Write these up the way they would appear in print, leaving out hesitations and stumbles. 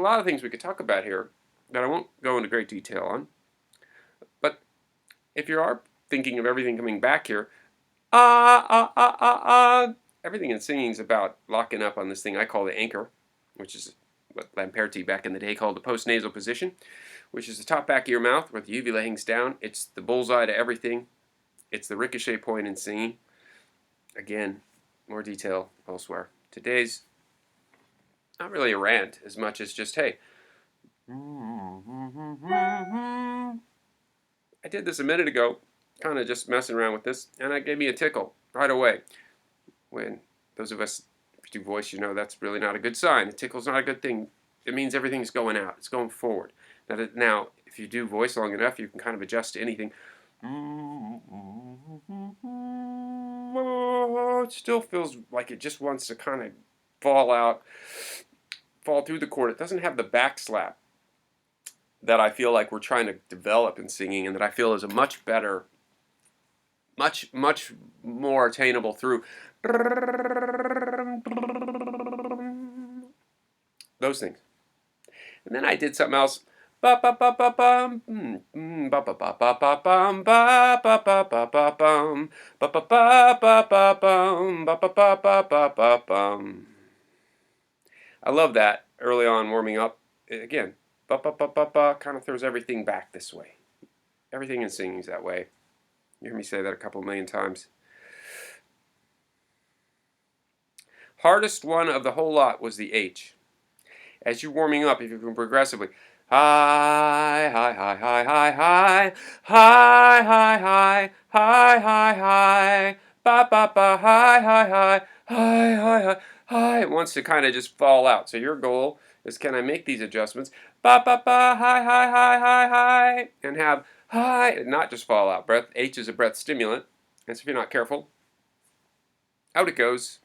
a lot of things we could talk about here that I won't go into great detail on. But if you are thinking of everything coming back here, everything in singing is about locking up on this thing I call the anchor, which is what Lamperti back in the day called the postnasal position, which is the top back of your mouth where the uvula hangs down. It's the bullseye to everything. It's the ricochet point in singing. Again, more detail elsewhere. Today's not really a rant as much as just, hey, I did this a minute ago, kind of just messing around with this, and it gave me a tickle right away. When those of us who do voice, you know that's really not a good sign. A tickle's not a good thing. It means everything's going out. It's going forward. Now, if you do voice long enough, you can kind of adjust to anything. It still feels like it just wants to kind of fall through the chord. It doesn't have the back slap that I feel like we're trying to develop in singing, and that I feel is a much better, much more attainable through those things. And then I did something else. I love that early on warming up. Again, kind of throws everything back this way. Everything in singing is that way. You hear me say that a couple million times. Hardest one of the whole lot was the H. As you're warming up, if you can progressively, hi, hi, hi, hi, hi, hi, hi, hi, hi, hi, hi, hi, ba, ba, ba, hi, hi, hi, hi, hi, hi, hi. It wants to kind of just fall out. So your goal is, can I make these adjustments? Ba, ba, ba, hi, hi, hi, hi, hi, and have hi, and not just fall out. Breath, H is a breath stimulant, and so if you're not careful, out it goes.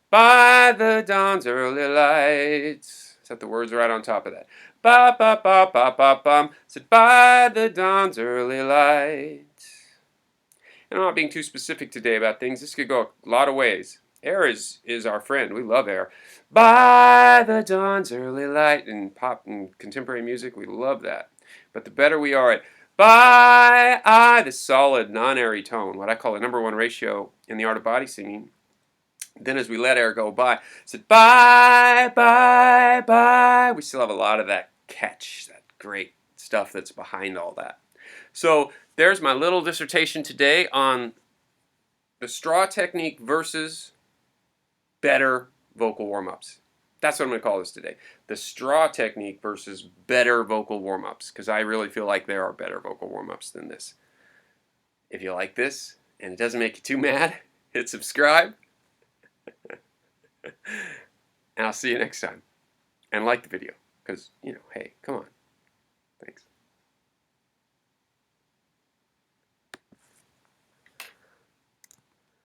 By the dawn's early lights. Set the words right on top of that. Ba ba ba ba ba bum. Said by the dawn's early lights. And I'm not being too specific today about things. This could go a lot of ways. Air is our friend. We love air. By the dawn's early light. In pop and contemporary music, we love that. But the better we are at by, the solid non-airy tone, what I call a number one ratio in the art of body singing. Then as we let air go by, said bye, bye, bye. We still have a lot of that catch, that great stuff that's behind all that. So there's my little dissertation today on the straw technique versus better vocal warm-ups. That's what I'm going to call this today. The straw technique versus better vocal warm-ups, because I really feel like there are better vocal warm-ups than this. If you like this and it doesn't make you too mad, hit subscribe. And I'll see you next time. And like the video, because, hey, come on. Thanks.